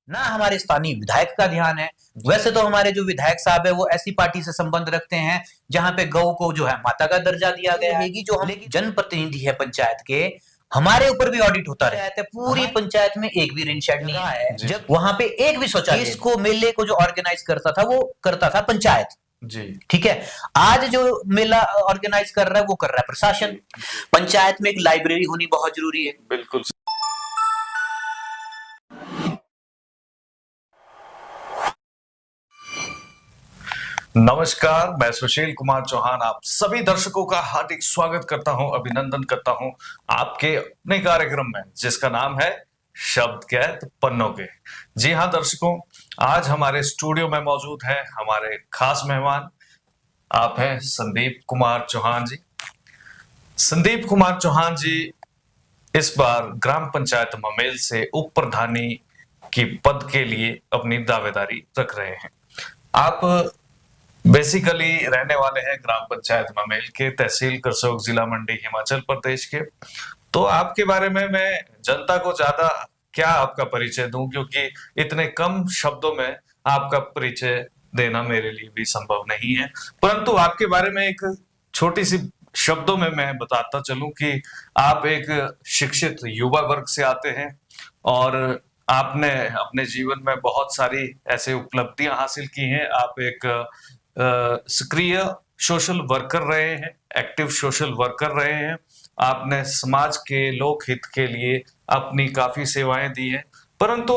ना हमारे स्थानीय विधायक का ध्यान है। वैसे तो हमारे जो विधायक साहब है वो ऐसी पार्टी से संबंध रखते हैं जहां पे गौ को जो है माता का दर्जा दिया गया है। जो हम जनप्रतिनिधि है पंचायत के, हमारे ऊपर भी ऑडिट होता रहता है। पूरी पंचायत में एक भी ऋण शेड नहीं है, जब वहां पे एक भी शौचालय, इसको मेले को जो ऑर्गेनाइज करता था वो करता था पंचायत जी। ठीक है, आज जो मेला ऑर्गेनाइज कर रहा है वो कर रहा है प्रशासन। पंचायत में एक लाइब्रेरी होनी बहुत जरूरी है। बिल्कुल। नमस्कार, मैं सुशील कुमार चौहान आप सभी दर्शकों का हार्दिक स्वागत करता हूं, अभिनंदन करता हूं आपके अपने कार्यक्रम में जिसका नाम है शब्द कैद पन्नों के। जी हां दर्शकों, आज हमारे स्टूडियो में मौजूद है हमारे खास मेहमान। आप हैं संदीप कुमार चौहान जी। संदीप कुमार चौहान जी इस बार ग्राम पंचायत ममेल से उप प्रधानी की पद के लिए अपनी दावेदारी रख रहे हैं। आप बेसिकली रहने वाले हैं ग्राम पंचायत ममेल के, तहसील करसोग, जिला मंडी, हिमाचल प्रदेश के। तो आपके बारे में मैं जनता को ज्यादा क्या आपका परिचय दूं, क्योंकि इतने कम शब्दों में आपका परिचय देना मेरे लिए भी संभव नहीं है। परंतु आपके बारे में एक छोटी सी शब्दों में मैं बताता चलूं कि आप एक शिक्षित युवा वर्ग से आते हैं और आपने अपने जीवन में बहुत सारी ऐसे उपलब्धियां हासिल की हैं। आप एक सक्रिय सोशल वर्कर रहे हैं, एक्टिव सोशल वर्कर रहे हैं। आपने समाज के लोक हित के लिए अपनी काफी सेवाएं दी हैं। परंतु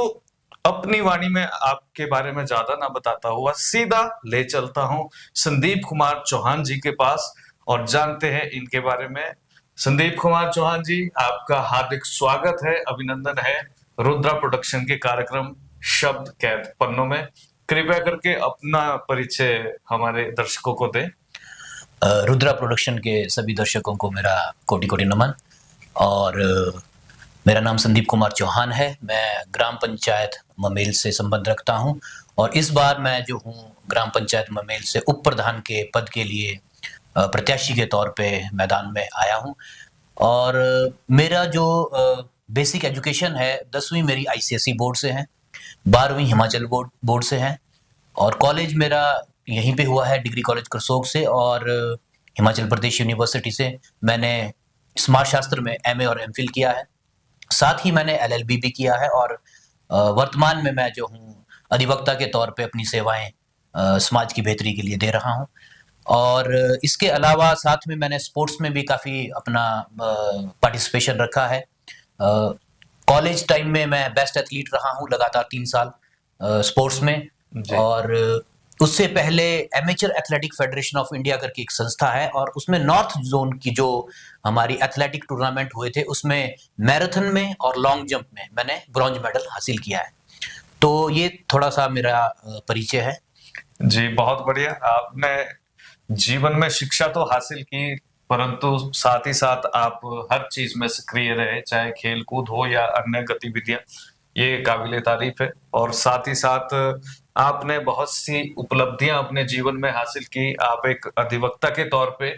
अपनी वाणी में आपके बारे में ज्यादा ना बताता हुआ सीधा ले चलता हूं संदीप कुमार चौहान जी के पास और जानते हैं इनके बारे में। संदीप कुमार चौहान जी, आपका हार्दिक स्वागत है, अभिनंदन है रुद्रा प्रोडक्शन के कार्यक्रम शब्द कैद पन्नों में। कृपया करके अपना परिचय हमारे दर्शकों को दें। रुद्रा प्रोडक्शन के सभी दर्शकों को मेरा कोटि कोटि नमन। और मेरा नाम संदीप कुमार चौहान है। मैं ग्राम पंचायत ममेल से संबंध रखता हूं और इस बार मैं जो हूं ग्राम पंचायत ममेल से उप प्रधान के पद के लिए प्रत्याशी के तौर पे मैदान में आया हूं। और मेरा जो बेसिक एजुकेशन है, 10वीं मेरी आईसीएसई बोर्ड से है, 12वीं हिमाचल बोर्ड से है और कॉलेज मेरा यहीं पे हुआ है, डिग्री कॉलेज करसोग से। और हिमाचल प्रदेश यूनिवर्सिटी से मैंने समाज शास्त्र में एमए और एमफिल किया है। साथ ही मैंने एलएलबी भी किया है और वर्तमान में मैं जो हूँ अधिवक्ता के तौर पे अपनी सेवाएं समाज की बेहतरी के लिए दे रहा हूँ। और इसके अलावा साथ में मैंने स्पोर्ट्स में भी काफ़ी अपना पार्टिसिपेशन रखा है। कॉलेज टाइम में मैं बेस्ट एथलीट रहा हूँ लगातार 3 साल स्पोर्ट्स में। और उससे पहले amateur athletic federation of India करके एक संस्था है और उसमें नॉर्थ जोन की जो हमारी एथलेटिक टूर्नामेंट हुए थे उसमें मैराथन में और लॉन्ग जंप में मैंने ब्रॉन्ज मेडल हासिल किया है। तो ये थोड़ा सा मेरा परिचय है जी। बहुत बढ़िया। आपने जीवन में शिक्षा तो हासिल की, परंतु साथ ही साथ आप हर चीज में सक्रिय रहे, चाहे खेल कूद हो या अन्य गतिविधियां, ये काबिले तारीफ है। और साथ ही साथ आपने बहुत सी उपलब्धियां अपने जीवन में हासिल की। आप एक अधिवक्ता के तौर पे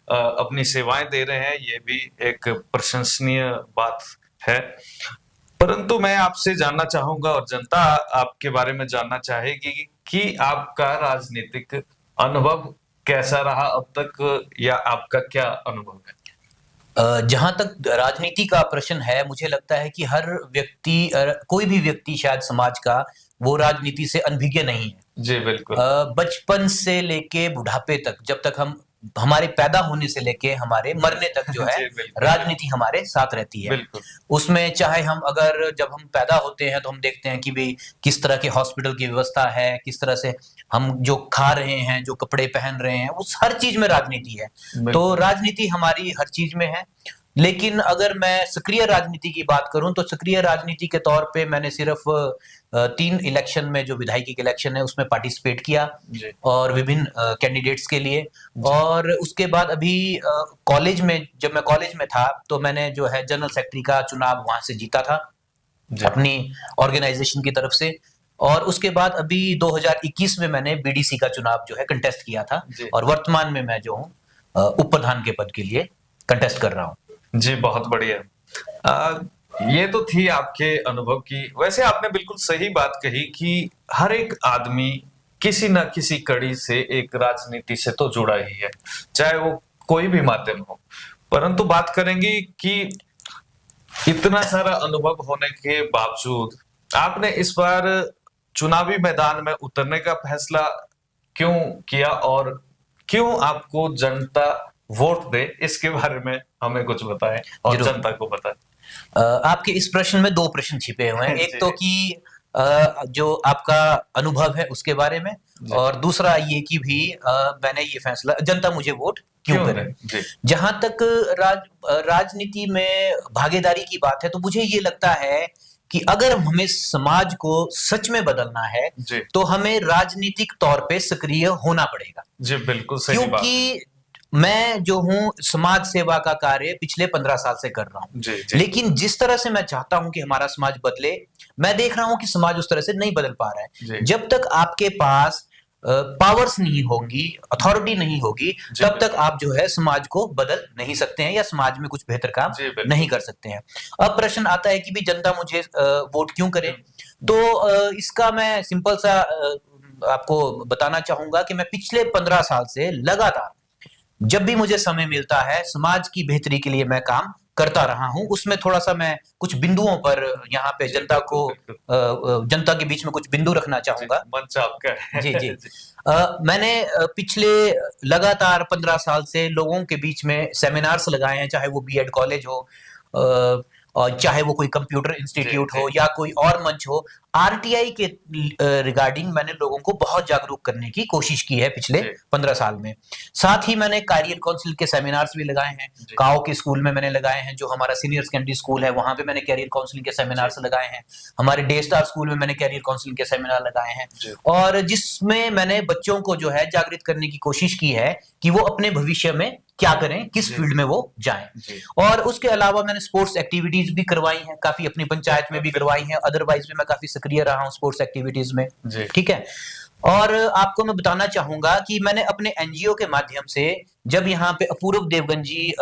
अपनी सेवाएं दे रहे हैं, ये भी एक प्रशंसनीय बात है। परंतु मैं आपसे जानना चाहूंगा और जनता आपके बारे में जानना चाहेगी कि आपका राजनीतिक अनुभव कैसा रहा अब तक, या आपका क्या अनुभव है? जहां तक राजनीति का प्रश्न है, मुझे लगता है कि हर व्यक्ति, कोई भी व्यक्ति शायद समाज का, वो राजनीति से अनभिज्ञ नहीं है। जी बिल्कुल। बचपन से लेके बुढ़ापे तक, जब तक हम हमारे पैदा होने से लेके हमारे मरने तक जो है राजनीति हमारे साथ रहती है। उसमें चाहे हम जब हम पैदा होते हैं तो हम देखते हैं कि भाई किस तरह के हॉस्पिटल की व्यवस्था है, किस तरह से हम जो खा रहे हैं, जो कपड़े पहन रहे हैं, उस हर चीज में राजनीति है। तो राजनीति हमारी हर चीज में है। लेकिन अगर मैं सक्रिय राजनीति की बात करूं तो सक्रिय राजनीति के तौर पे मैंने सिर्फ 3 इलेक्शन में, जो विधायकी के इलेक्शन है उसमें पार्टिसिपेट किया और विभिन्न कैंडिडेट्स के लिए। और उसके बाद अभी कॉलेज में, जब मैं कॉलेज में था तो मैंने जो है जनरल सेक्रेटरी का चुनाव वहां से जीता था अपनी ऑर्गेनाइजेशन की तरफ से। और उसके बाद अभी 2021 में मैंने बीडीसी का चुनाव जो है कंटेस्ट किया था और वर्तमान में मैं जो हूँ उप प्रधान के पद के लिए कंटेस्ट कर रहा हूँ। जी बहुत बढ़िया। ये तो थी आपके अनुभव की। वैसे आपने बिल्कुल सही बात कही कि हर एक आदमी किसी न किसी कड़ी से एक राजनीति से तो जुड़ा ही है, चाहे वो कोई भी माध्यम हो। परंतु बात करेंगे कि इतना सारा अनुभव होने के बावजूद आपने इस बार चुनावी मैदान में उतरने का फैसला क्यों किया, और क्यों आपको जनता वोट दे, इसके बारे में हमें कुछ बताएं और जरूर। जनता को बताएं। आपके इस प्रश्न में दो प्रश्न छिपे हुए हैं। एक जी। तो कि जो आपका अनुभव है उसके बारे में, जी। और दूसरा ये कि भी मैंने ये फैसला, जनता मुझे वोट क्यों करे। जी। जहां तक राजनीति में भागीदारी की बात है, तो मुझे ये लगता है कि अगर हमें समाज को सच में बदलना है जी। तो हमें राजनीतिक तौर पे सक्रिय होना पड़ेगा। जी, बिल्कुल सही बात है। क्योंकि मैं जो हूं, समाज सेवा का कार्य पिछले 15 साल से कर रहा हूं। जी, जी। लेकिन जिस तरह से मैं चाहता हूं कि हमारा समाज बदले, मैं देख रहा हूं कि समाज उस तरह से नहीं बदल पा रहा जी। है। जब तक आपके पास पावर्स नहीं होंगी, अथॉरिटी नहीं होगी, जी, तब तक आप जो है समाज को बदल नहीं सकते हैं या समाज में कुछ बेहतर काम जी, बिल्कुल। नहीं कर सकते हैं। अब प्रश्न आता है कि भी जनता मुझे वोट क्यों करे। तो इसका मैं सिंपल सा आपको बताना चाहूंगा कि मैं पिछले 15 साल से लगातार जब भी मुझे समय मिलता है, समाज की बेहतरी के लिए मैं काम करता रहा हूं। उसमें थोड़ा सा मैं कुछ बिंदुओं पर यहाँ पे जनता को जनता के बीच में कुछ बिंदु रखना चाहूंगा। मंच आपका है। जी, जी। मैंने पिछले लगातार 15 साल से लोगों के बीच में सेमिनार्स लगाए हैं, चाहे वो बीएड कॉलेज हो, और चाहे वो कोई कंप्यूटर इंस्टीट्यूट जी, हो जी। या कोई और मंच हो। आरटीआई के रिगार्डिंग मैंने लोगों को बहुत जागरूक करने की कोशिश की है पिछले जी। 15 साल में। साथ ही मैंने कैरियर काउंसिल के सेमिनार्स भी लगाए हैं। जी। काओ के स्कूल में मैंने लगाए हैं, जो हमारा सीनियर सेकेंडरी स्कूल है, वहां पे मैंने कैरियर काउंसिलिंग के सेमिनार्स लगाए हैं। हमारे डे स्टार स्कूल में मैंने कैरियर काउंसिलिंग के सेमिनार लगाए हैं, जी। और जिसमें मैंने बच्चों को जो है जागृत करने की कोशिश की है कि वो अपने भविष्य में क्या करें, किस जी। फील्ड में वो जाएं। जी। और उसके अलावा मैंने स्पोर्ट्स एक्टिविटीज भी करवाई हैं, काफी अपनी पंचायत में भी करवाई हैं। अदरवाइज भी मैं काफी सक्रिय रहा हूं स्पोर्ट्स एक्टिविटीज में। जी। ठीक है। और आपको मैं बताना चाहूंगा कि मैंने अपने एनजीओ के माध्यम से, जब यहाँ पे अपूर्व देवगन जी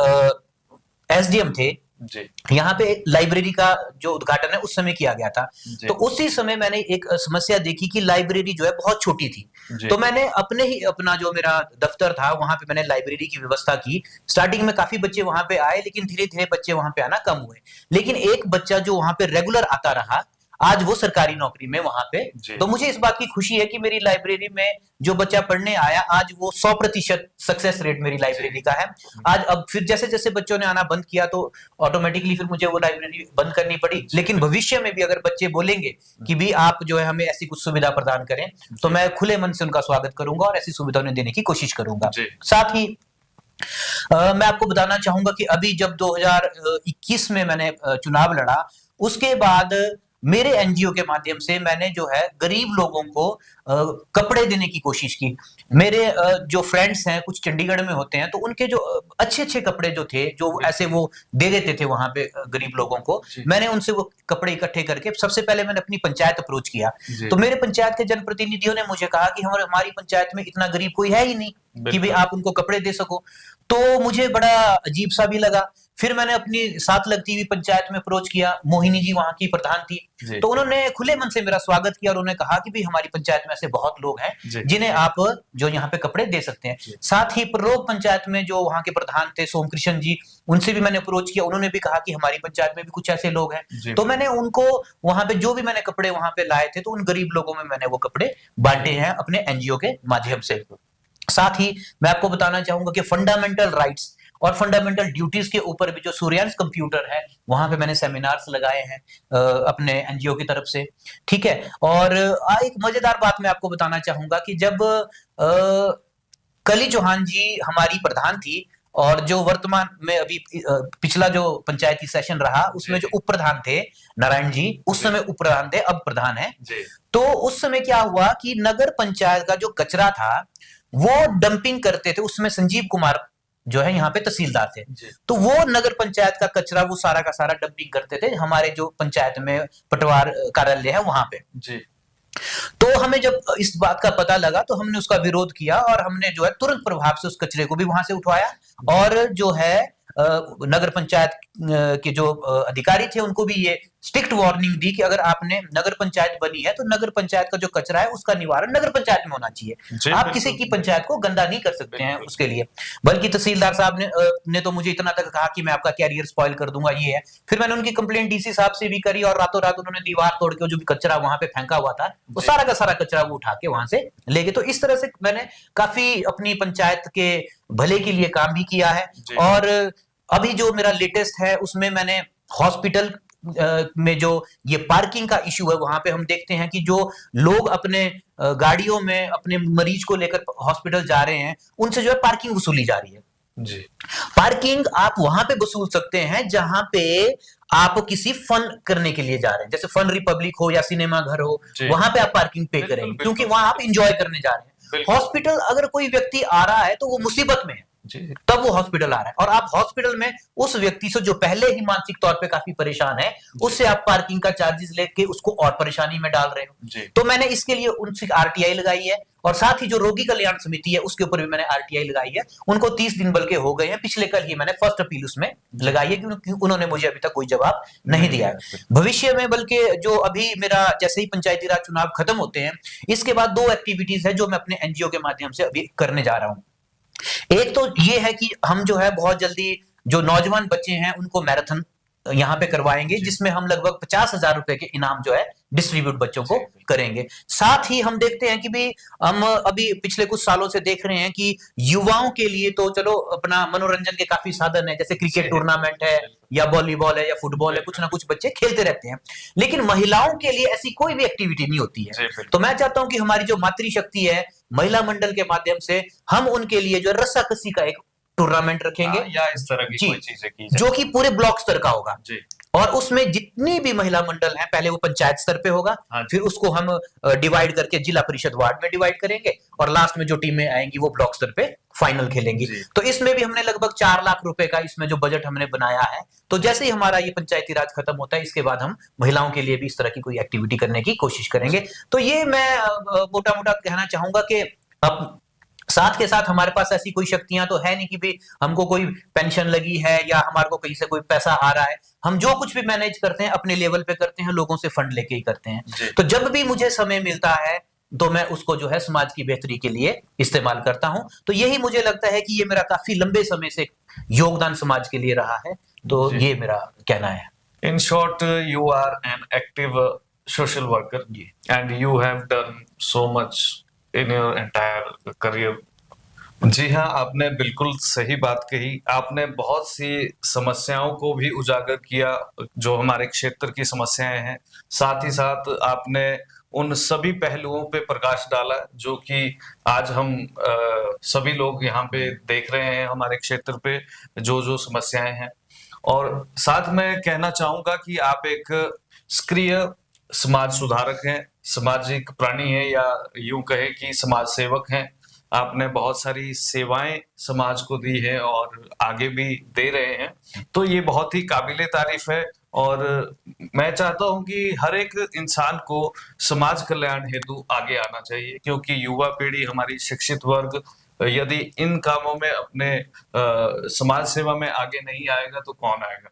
एसडीएम थे, जी। यहाँ पे एक लाइब्रेरी का जो उद्घाटन है उस समय किया गया था। जी। तो उसी समय मैंने एक समस्या देखी कि लाइब्रेरी जो है बहुत छोटी थी। जी। तो मैंने अपना जो मेरा दफ्तर था वहां पे मैंने लाइब्रेरी की व्यवस्था की। स्टार्टिंग में काफी बच्चे वहां पे आए, लेकिन धीरे धीरे बच्चे वहां पे आना कम हुए। लेकिन एक बच्चा जो वहां पे रेगुलर आता रहा, आज वो सरकारी नौकरी में वहां पे। जी। तो मुझे इस बात की खुशी है कि मेरी लाइब्रेरी में जो बच्चा पढ़ने आया, आज वो 100% सक्सेस रेट मेरी लाइब्रेरी का है। आज अब फिर जैसे जैसे बच्चों ने आना बंद किया, तो ऑटोमेटिकली फिर मुझे वो लाइब्रेरी बंद करनी पड़ी। लेकिन भविष्य में भी अगर बच्चे बोलेंगे कि भी आप जो है हमें ऐसी कुछ सुविधा प्रदान करें, तो मैं खुले मन से उनका स्वागत करूंगा और ऐसी सुविधा उन्हें देने की कोशिश करूंगा। जी। साथ ही मैं आपको बताना चाहूंगा कि अभी जब 2021 में मैंने चुनाव लड़ा, उसके बाद मेरे एनजीओ के माध्यम से मैंने जो है गरीब लोगों को कपड़े देने की कोशिश की। मेरे जो फ्रेंड्स हैं कुछ चंडीगढ़ में होते हैं, तो उनके जो अच्छे अच्छे कपड़े जो थे, जो ऐसे वो दे देते थे वहां पे गरीब लोगों को, जी। मैंने उनसे वो कपड़े इकट्ठे करके सबसे पहले मैंने अपनी पंचायत अप्रोच किया। जी। तो मेरे पंचायत के जनप्रतिनिधियों ने मुझे कहा कि हमारी पंचायत में इतना गरीब कोई है ही नहीं कि भाई बिल्कुल। आप उनको कपड़े दे सको। तो मुझे बड़ा अजीब सा भी लगा। फिर मैंने अपनी साथ लगती हुई पंचायत में अप्रोच किया। मोहिनी जी वहां की प्रधान थी, जी। तो उन्होंने खुले मन से मेरा स्वागत किया और उन्होंने कहा कि भाई हमारी पंचायत में ऐसे बहुत लोग हैं जी। जिन्हें आप जो यहाँ पे कपड़े दे सकते हैं। जी। साथ ही प्रलोभ पंचायत में जो वहां के प्रधान थे सोम कृष्ण जी, उनसे भी मैंने अप्रोच किया। उन्होंने भी कहा कि हमारी पंचायत में भी कुछ ऐसे लोग हैं। जी। तो मैंने उनको वहां पे जो भी मैंने कपड़े वहां पे लाए थे, तो उन गरीब लोगों में मैंने वो कपड़े बांटे हैं अपने एनजीओ के माध्यम से। साथ ही मैं आपको बताना चाहूंगा कि फंडामेंटल राइट्स और फंडामेंटल ड्यूटीज के ऊपर भी जो सूर्यांश कंप्यूटर है, वहां पे मैंने सेमिनार्स लगाए हैं अपने एनजीओ की तरफ से। ठीक है। और एक मजेदार बात मैं आपको बताना चाहूंगा कि जब कली चौहान जी हमारी प्रधान थी, और जो वर्तमान में अभी पिछला जो पंचायती सेशन रहा, उसमें जो उप प्रधान थे नारायण जी, उस समय उप प्रधान थे, अब प्रधान है। जी। तो उस समय क्या हुआ कि नगर पंचायत का जो कचरा था वो डंपिंग करते थे। उसमें संजीव कुमार जो है यहाँ पे तहसीलदार थे, जी। तो वो नगर पंचायत का कचरा वो सारा का सारा डंपिंग करते थे हमारे जो पंचायत में पटवार कार्यालय है वहां पे। जी। तो हमें जब इस बात का पता लगा, तो हमने उसका विरोध किया और हमने जो है तुरंत प्रभाव से उस कचरे को भी वहां से उठवाया, और जो है नगर पंचायत के जो अधिकारी थे उनको भी ये स्ट्रिक्ट वार्निंग दी कि अगर आपने नगर पंचायत बनी है तो नगर पंचायत का जो कचरा है उसका निवारण नगर पंचायत में होना जी, चाहिए। आप किसी बिल्कुल। की पंचायत को गंदा नहीं कर सकते हैं बिल्कुल। उसके लिए। बल्कि तहसीलदार साहब ने तो मुझे इतना तक कहा कि मैं आपका कैरियर स्पॉइल कर दूंगा, ये है। फिर मैंने उनकी कंप्लेंट डीसी साहब से भी करी और रातों रात उन्होंने दीवार तोड़ के जो भी कचरा वहां पे फेंका हुआ था वो जी। सारा का सारा कचरा वो उठा के वहां से ले गए। तो इस तरह से मैंने काफी अपनी पंचायत के भले के लिए काम भी किया है। जी। और अभी जो मेरा लेटेस्ट है उसमें मैंने हॉस्पिटल में जो ये पार्किंग का इश्यू है वहां पे हम देखते हैं कि जो लोग अपने गाड़ियों में अपने मरीज को लेकर हॉस्पिटल जा रहे हैं उनसे जो है पार्किंग वसूली जा रही है। जी। पार्किंग आप वहां पे वसूल सकते हैं जहां पे आप किसी फन करने के लिए जा रहे हैं, जैसे फन रिपब्लिक हो या सिनेमा घर हो, जी। वहां पे आप पार्किंग पे बिल्कुल, करेंगे बिल्कुल। क्योंकि वहां आप इंजॉय करने जा रहे हैं। बिल्कुल। हॉस्पिटल अगर कोई व्यक्ति आ रहा है तो वो मुसीबत में है, जी। तब वो हॉस्पिटल आ रहा है और आप हॉस्पिटल में उस व्यक्ति से जो पहले ही मानसिक तौर पे काफी परेशान है उससे आप पार्किंग का चार्जेस लेके उसको और परेशानी में डाल रहे हो। जी। तो मैंने इसके लिए उनसे आरटीआई लगाई है और साथ ही जो रोगी कल्याण समिति है उसके ऊपर भी मैंने आरटीआई लगाई है। उनको 30 दिन बल्कि हो गए हैं, पिछले कल ही मैंने फर्स्ट अपील उसमें लगाई है क्योंकि उन्होंने मुझे अभी तक कोई जवाब नहीं दिया है। भविष्य में बल्कि जो अभी मेरा जैसे ही पंचायती राज चुनाव खत्म होते हैं इसके बाद 2 एक्टिविटीज है जो मैं अपने एनजीओ के माध्यम से अभी करने जा रहा हूं। एक तो ये है कि हम जो है बहुत जल्दी जो नौजवान बच्चे हैं उनको मैराथन यहाँ पे करवाएंगे जिसमें हम लगभग 50,000 रुपए के इनाम जो है डिस्ट्रीब्यूट बच्चों को करेंगे। साथ ही हम देखते हैं कि भी हम अभी पिछले कुछ सालों से देख रहे हैं कि युवाओं के लिए तो चलो अपना मनोरंजन के काफी साधन है, जैसे क्रिकेट टूर्नामेंट है या वॉलीबॉल है या फुटबॉल है, कुछ ना कुछ बच्चे खेलते रहते हैं, लेकिन महिलाओं के लिए ऐसी कोई भी एक्टिविटी नहीं होती है। तो मैं चाहता हूं कि हमारी जो मातृशक्ति है महिला मंडल के माध्यम से हम उनके लिए जो रस्साकसी का एक टूर्नामेंट रखेंगे या इस तरह की जी, कोई चीजें की जाए जो कि पूरे ब्लॉक स्तर का होगा जी। और उसमें जितनी भी महिला मंडल हैं पहले वो पंचायत स्तर पे होगा, फिर उसको हम डिवाइड करके जिला परिषद वार्ड में डिवाइड करेंगे और लास्ट में जो टीमें आएंगी वो ब्लॉक स्तर पे फाइनल खेलेंगी। तो इसमें भी हमने लगभग 4 लाख रुपए का इसमें जो बजट हमने बनाया है। तो जैसे ही हमारा ये पंचायती राज खत्म होता है इसके बाद हम महिलाओं के लिए भी इस तरह की कोई एक्टिविटी करने की कोशिश करेंगे। तो ये मैं मोटा मोटा कहना चाहूंगा कि अब साथ के साथ हमारे पास ऐसी कोई शक्तियां तो है नहीं कि भी हमको कोई पेंशन लगी है या हमारे को कहीं से कोई पैसा आ रहा है। हम जो कुछ भी मैनेज करते हैं अपने लेवल पे करते हैं, लोगों से फंड लेके ही करते हैं। तो जब भी मुझे समय मिलता है तो मैं उसको जो है समाज की बेहतरी के लिए इस्तेमाल करता हूं। तो यही मुझे लगता है कि ये मेरा काफी लंबे समय से योगदान समाज के लिए रहा है। तो ये मेरा कहना है। In short, you are an active social worker and you have done so much in your entire career. जी हाँ, आपने बिल्कुल सही बात कही। आपने बहुत सी समस्याओं को भी उजागर किया जो हमारे क्षेत्र की समस्याएं हैं, साथ ही साथ आपने उन सभी पहलुओं पे प्रकाश डाला जो कि आज हम सभी लोग यहाँ पे देख रहे हैं हमारे क्षेत्र पे जो जो समस्याएं हैं। और साथ में कहना चाहूंगा कि आप एक सक्रिय समाज सुधारक हैं, सामाजिक प्राणी हैं या यूं कहे कि समाज सेवक हैं। आपने बहुत सारी सेवाएं समाज को दी है और आगे भी दे रहे हैं, तो ये बहुत ही काबिले तारीफ है। और मैं चाहता हूं कि हर एक इंसान को समाज कल्याण हेतु आगे आना चाहिए, क्योंकि युवा पीढ़ी हमारी शिक्षित वर्ग यदि इन कामों में अपने समाज सेवा में आगे नहीं आएगा तो कौन आएगा।